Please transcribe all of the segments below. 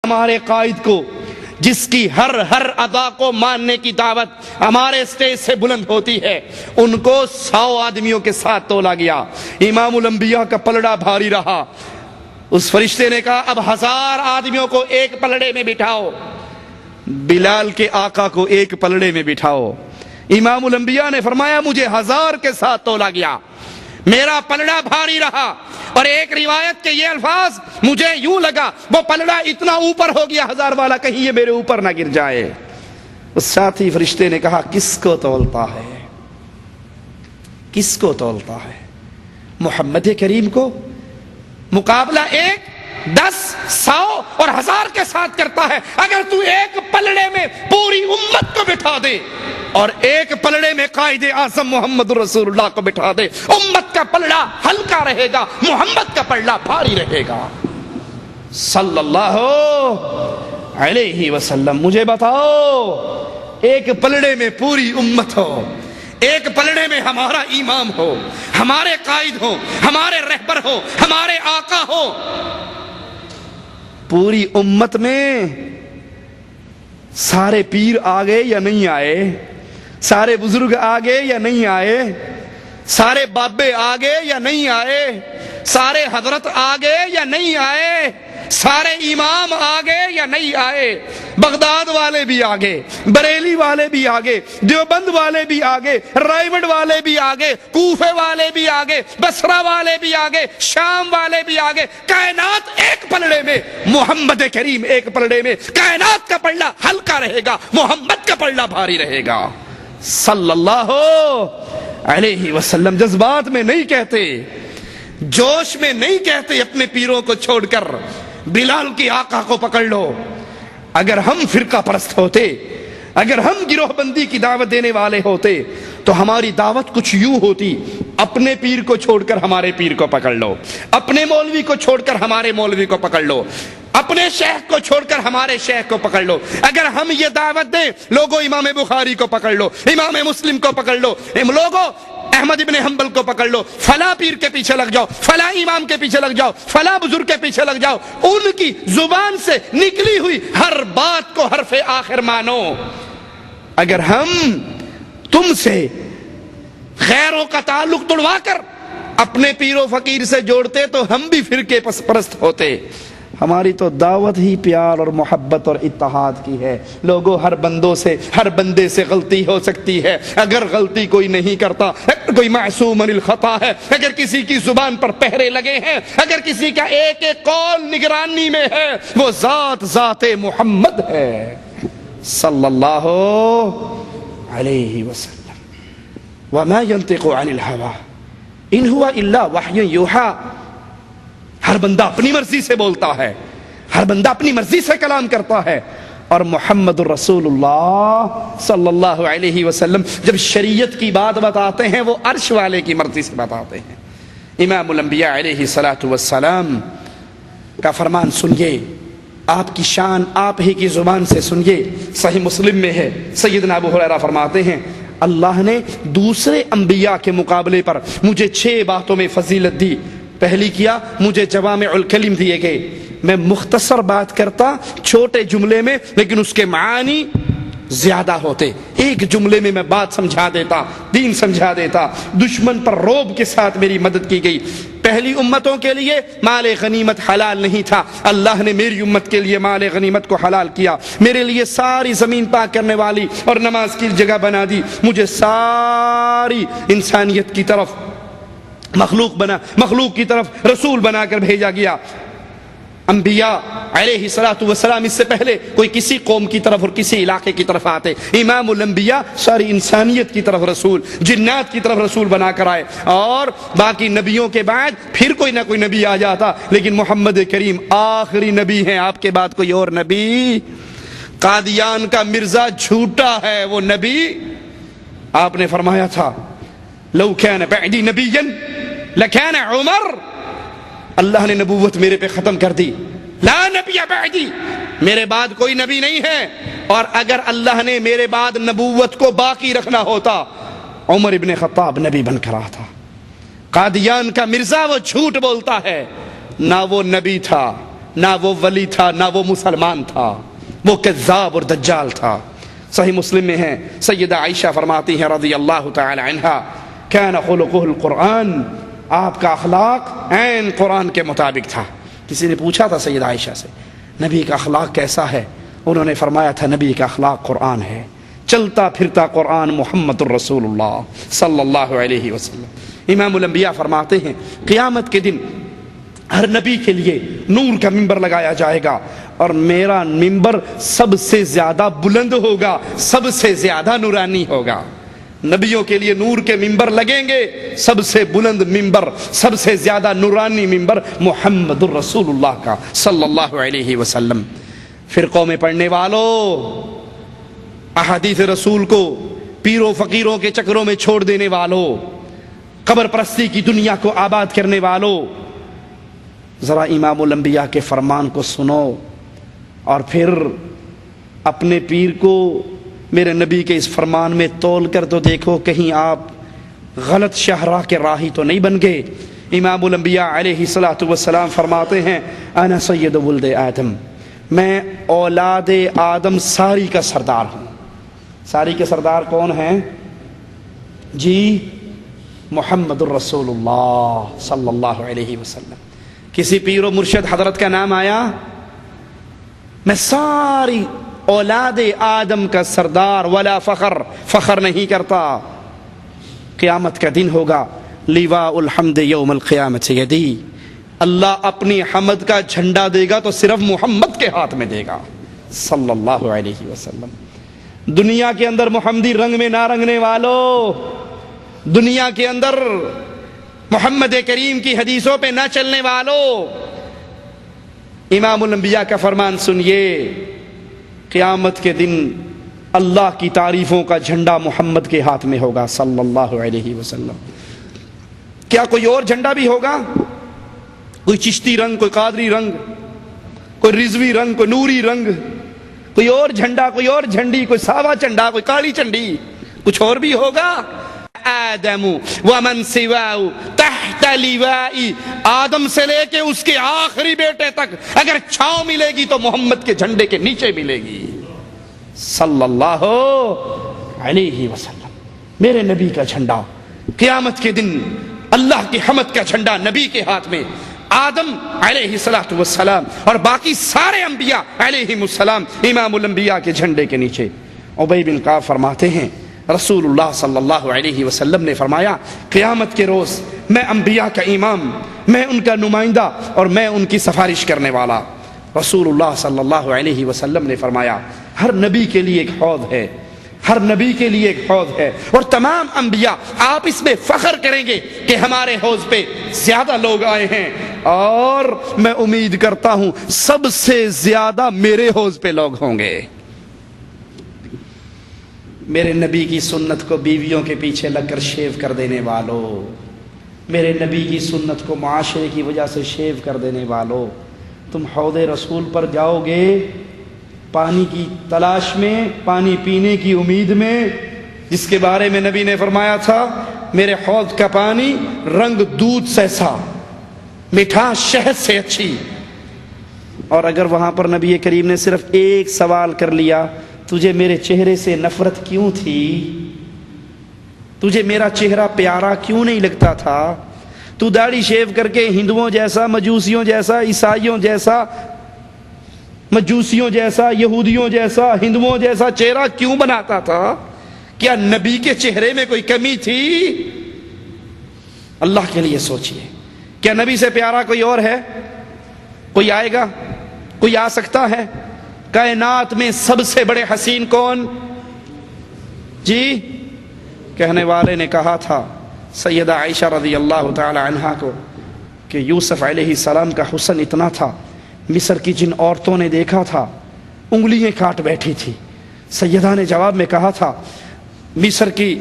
ہمارے قائد کو جس کی ہر ادا کو ماننے کی دعوت ہمارے اسٹیج سے بلند ہوتی ہے، ان کو 100 آدمیوں کے ساتھ تولا گیا۔ امام الانبیاء کا پلڑا بھاری رہا۔ اس فرشتے نے کہا اب 1000 آدمیوں کو ایک پلڑے میں بٹھاؤ، بلال کے آقا کو ایک پلڑے میں بٹھاؤ۔ امام الانبیاء نے فرمایا مجھے 1000 کے ساتھ تولا گیا، میرا پلڑا بھاری رہا، اور ایک روایت کے یہ الفاظ مجھے یوں لگا وہ پلڑا اتنا اوپر ہو گیا 1000 والا کہیں یہ میرے اوپر نہ گر جائے۔ اس ساتھی فرشتے نے کہا کس کو تولتا ہے، کس کو تولتا ہے؟ محمد کریم کو؟ مقابلہ 1 10 100 اور 1000 کے ساتھ کرتا ہے۔ اگر تو ایک پلڑے میں پوری امت کو بٹھا دے اور ایک پلڑے میں قائد اعظم محمد رسول اللہ کو بٹھا دے، امت کا پلڑا ہلکا رہے گا، محمد کا پلڑا بھاری رہے گا صلی اللہ علیہ وسلم۔ مجھے بتاؤ، ایک پلڑے میں پوری امت ہو، ایک پلڑے میں ہمارا امام ہو، ہمارے قائد ہو، ہمارے رہبر ہو، ہمارے آقا ہو، پوری امت میں سارے پیر آگے یا نہیں آئے، سارے بزرگ آگے یا نہیں آئے، سارے بابے آگے یا نہیں آئے، سارے حضرت آگے یا نہیں آئے، سارے امام آگے یا نہیں آئے، بغداد والے بھی آگے، بریلی والے بھی آگے، دیوبند والے بھی آگے، رائیوڈ والے بھی آگے، کوفے والے بھی آگے، بصرہ والے بھی آگے، شام والے بھی آگے، کائنات ایک پلڑے میں، محمد کریم ایک پلڑے میں، کائنات کا پلڑا ہلکا رہے گا، محمد کا پلڑا بھاری رہے گا صلی اللہ علیہ وسلم۔ جذبات میں نہیں کہتے، جوش میں نہیں کہتے اپنے پیروں کو چھوڑ کر بلال کی آقا کو پکڑ لو۔ اگر ہم فرقہ پرست ہوتے، اگر ہم گروہ بندی کی دعوت دینے والے ہوتے تو ہماری دعوت کچھ یوں ہوتی، اپنے پیر کو چھوڑ کر ہمارے پیر کو پکڑ لو، اپنے مولوی کو چھوڑ کر ہمارے مولوی کو پکڑ لو، اپنے شیخ کو چھوڑ کر ہمارے شیخ کو پکڑ لو۔ اگر ہم یہ دعوت دیں لوگوں امام بخاری کو پکڑ لو، امام مسلم کو پکڑ لو، لوگوں احمد ابن حنبل کو پکڑ لو، فلاں پیر کے پیچھے لگ جاؤ، فلاں امام کے پیچھے لگ جاؤ، فلاں بزرگ کے پیچھے لگ جاؤ، ان کی زبان سے نکلی ہوئی ہر بات کو حرف آخر مانو۔ اگر ہم تم سے غیروں کا تعلق توڑوا کر اپنے پیر و فقیر سے جوڑتے تو ہم بھی فرقے پرست ہوتے۔ ہماری تو دعوت ہی پیار اور محبت اور اتحاد کی ہے۔ لوگوں ہر بندے سے غلطی ہو سکتی ہے، اگر غلطی کوئی نہیں کرتا، اگر کوئی معصوم من الخطا ہے، اگر کسی کی زبان پر پہرے لگے ہیں، اگر کسی کا ایک ایک قول نگرانی میں ہے، وہ ذات محمد ہے صلی اللہ علیہ وسلم۔ وما ينطق عن الهوى ان هو الا وحی یوحی۔ ہر بندہ اپنی مرضی سے بولتا ہے، ہر بندہ اپنی مرضی سے کلام کرتا ہے، اور محمد الرسول اللہ صلی اللہ علیہ وسلم جب شریعت کی بات بتاتے ہیں وہ عرش والے کی مرضی سے بتاتے ہیں۔ امام الانبیاء علیہ الصلوۃ والسلام کا فرمان سنیے، آپ کی شان آپ ہی کی زبان سے سنیے۔ صحیح مسلم میں ہے، سیدنا ابو ہریرہ فرماتے ہیں اللہ نے دوسرے انبیاء کے مقابلے پر مجھے 6 باتوں میں فضیلت دی۔ پہلی کیا، مجھے جوامع الکلم دیے گئے، میں مختصر بات کرتا چھوٹے جملے میں لیکن اس کے معانی زیادہ ہوتے، ایک جملے میں میں بات سمجھا دیتا، دین سمجھا دیتا۔ دشمن پر روب کے ساتھ میری مدد کی گئی۔ پہلی امتوں کے لیے مال غنیمت حلال نہیں تھا، اللہ نے میری امت کے لیے مال غنیمت کو حلال کیا، میرے لیے ساری زمین پاک کرنے والی اور نماز کی جگہ بنا دی، مجھے ساری انسانیت کی طرف مخلوق کی طرف رسول بنا کر بھیجا گیا۔ انبیاء علیہ الصلوۃ والسلام اس سے پہلے کوئی کسی قوم کی طرف اور کسی علاقے کی طرف آتے، امام الانبیاء ساری انسانیت کی طرف رسول، جنات کی طرف رسول بنا کر آئے، اور باقی نبیوں کے بعد پھر کوئی نہ کوئی نبی آ جاتا، لیکن محمد کریم آخری نبی ہیں، آپ کے بعد کوئی اور نبی۔ قادیان کا مرزا جھوٹا ہے وہ نبی، آپ نے فرمایا تھا لو کان بعدی نبیا لکان عمر، اللہ نے نبوت میرے پہ ختم کر دی، لا نبی بعدی، میرے بعد کوئی نبی نہیں ہے، اور اگر اللہ نے میرے بعد نبوت کو باقی رکھنا ہوتا عمر ابن خطاب نبی بن کر آتا۔ قادیان کا مرزا وہ جھوٹ بولتا ہے، نہ وہ نبی تھا نہ وہ ولی تھا نہ وہ مسلمان تھا، وہ کذاب اور دجال تھا۔ صحیح مسلم میں ہے، سیدہ عائشہ فرماتی ہیں رضی اللہ تعالی عنہا، کان خلقہ القرآن، آپ کا اخلاق عین قرآن کے مطابق تھا۔ کسی نے پوچھا تھا سیدہ عائشہ سے نبی کا اخلاق کیسا ہے، انہوں نے فرمایا تھا نبی کا اخلاق قرآن ہے، چلتا پھرتا قرآن محمد الرسول اللہ صلی اللہ علیہ وسلم۔ امام الانبیاء فرماتے ہیں قیامت کے دن ہر نبی کے لیے نور کا ممبر لگایا جائے گا، اور میرا ممبر سب سے زیادہ بلند ہوگا، سب سے زیادہ نورانی ہوگا۔ نبیوں کے لیے نور کے ممبر لگیں گے، سب سے بلند ممبر، سب سے زیادہ نورانی ممبر محمد الرسول اللہ کا صلی اللہ علیہ وسلم۔ فرقوں میں پڑھنے والوں، احادیث رسول کو پیروں فقیروں کے چکروں میں چھوڑ دینے والوں، قبر پرستی کی دنیا کو آباد کرنے والوں، ذرا امام الانبیاء کے فرمان کو سنو، اور پھر اپنے پیر کو میرے نبی کے اس فرمان میں تول کر تو دیکھو کہیں آپ غلط شاہراہ کے راہی تو نہیں بن گئے۔ امام الانبیاء علیہ الصلوۃ والسلام فرماتے ہیں انا سید ولد آدم، میں اولاد آدم ساری کا سردار ہوں۔ ساری کے سردار کون ہیں جی؟ محمد الرسول اللہ صلی اللہ علیہ وسلم۔ کسی پیر و مرشد حضرت کا نام آیا؟ میں ساری اولاد آدم کا سردار، ولا فخر، فخر نہیں کرتا۔ قیامت کا دن ہوگا، لیواء الحمد یوم القیامت یدی، اللہ اپنی حمد کا جھنڈا دے گا تو صرف محمد کے ہاتھ میں دے گا صلی اللہ علیہ وسلم۔ دنیا کے اندر محمدی رنگ میں نہ رنگنے والوں، دنیا کے اندر محمد کریم کی حدیثوں پہ نہ چلنے والوں، امام الانبیاء کا فرمان سنیے، قیامت کے دن اللہ کی تعریفوں کا جھنڈا محمد کے ہاتھ میں ہوگا صلی اللہ علیہ وسلم۔ کیا کوئی اور جھنڈا بھی ہوگا؟ کوئی چشتی رنگ، کوئی قادری رنگ، کوئی رضوی رنگ، کوئی نوری رنگ، کوئی اور جھنڈا، کوئی اور جھنڈی، کوئی ساوا چنڈا، کوئی کالی چنڈی، کچھ اور بھی ہوگا؟ آدم ومن سواہ تحت لوائی، آدم سے لے کے اس کے آخری بیٹے تک اگر چھاؤں ملے گی تو محمد کے جھنڈے کے نیچے ملے گی صلی اللہ علیہ وسلم۔ میرے نبی کا جھنڈا قیامت کے دن، اللہ کی حمد کا جھنڈا نبی کے ہاتھ میں، آدم علیہ الصلوۃ والسلام اور باقی سارے انبیاء علیہم السلام امام الانبیاء کے جھنڈے کے نیچے۔ ابی بن کعب فرماتے ہیں رسول اللہ صلی اللہ علیہ وسلم نے فرمایا قیامت کے روز میں انبیاء کا امام، میں ان کا نمائندہ اور میں ان کی سفارش کرنے والا۔ رسول اللہ صلی اللہ علیہ وسلم نے فرمایا ہر نبی کے لیے ایک حوض ہے، ہر نبی کے لیے ایک حوض ہے، اور تمام انبیاء آپ اس میں فخر کریں گے کہ ہمارے حوض پہ زیادہ لوگ آئے ہیں، اور میں امید کرتا ہوں سب سے زیادہ میرے حوض پہ لوگ ہوں گے۔ میرے نبی کی سنت کو بیویوں کے پیچھے لگ کر شیو کر دینے والوں، میرے نبی کی سنت کو معاشرے کی وجہ سے شیو کر دینے والوں، تم حوض رسول پر جاؤ گے پانی کی تلاش میں، پانی پینے کی امید میں، جس کے بارے میں نبی نے فرمایا تھا میرے حوض کا پانی رنگ دودھ سیسا، مٹھاس شہد سے اچھی۔ اور اگر وہاں پر نبی کریم نے صرف ایک سوال کر لیا، تجھے میرے چہرے سے نفرت کیوں تھی؟ تجھے میرا چہرہ پیارا کیوں نہیں لگتا تھا؟ تو داڑھی شیو کر کے ہندوؤں جیسا، مجوسیوں جیسا، عیسائیوں جیسا، مجوسیوں جیسا، یہودیوں جیسا، ہندوؤں جیسا چہرہ کیوں بناتا تھا؟ کیا نبی کے چہرے میں کوئی کمی تھی؟ اللہ کے لیے سوچئے، کیا نبی سے پیارا کوئی اور ہے؟ کوئی آئے گا؟ کوئی آ سکتا ہے؟ کائنات میں سب سے بڑے حسین کون جی؟ کہنے والے نے کہا تھا سیدہ عائشہ رضی اللہ تعالی عنہا کو کہ یوسف علیہ السلام کا حسن اتنا تھا، مصر کی جن عورتوں نے دیکھا تھا انگلیاں کاٹ بیٹھی تھی۔ سیدہ نے جواب میں کہا تھا مصر کی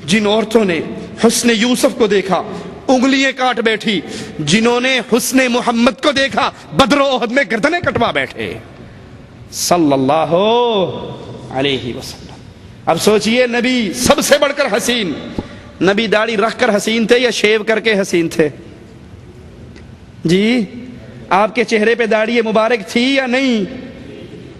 جن عورتوں نے حسن یوسف کو دیکھا انگلیاں کاٹ بیٹھی، جنہوں نے حسن محمد کو دیکھا بدر و احد میں گردنیں کٹوا بیٹھے صلی اللہ علیہ وسلم۔ اب سوچئے نبی سب سے بڑھ کر حسین، نبی داڑھی رکھ کر حسین تھے یا شیو کر کے حسین تھے جی؟ آپ کے چہرے پہ داڑھی مبارک تھی یا نہیں؟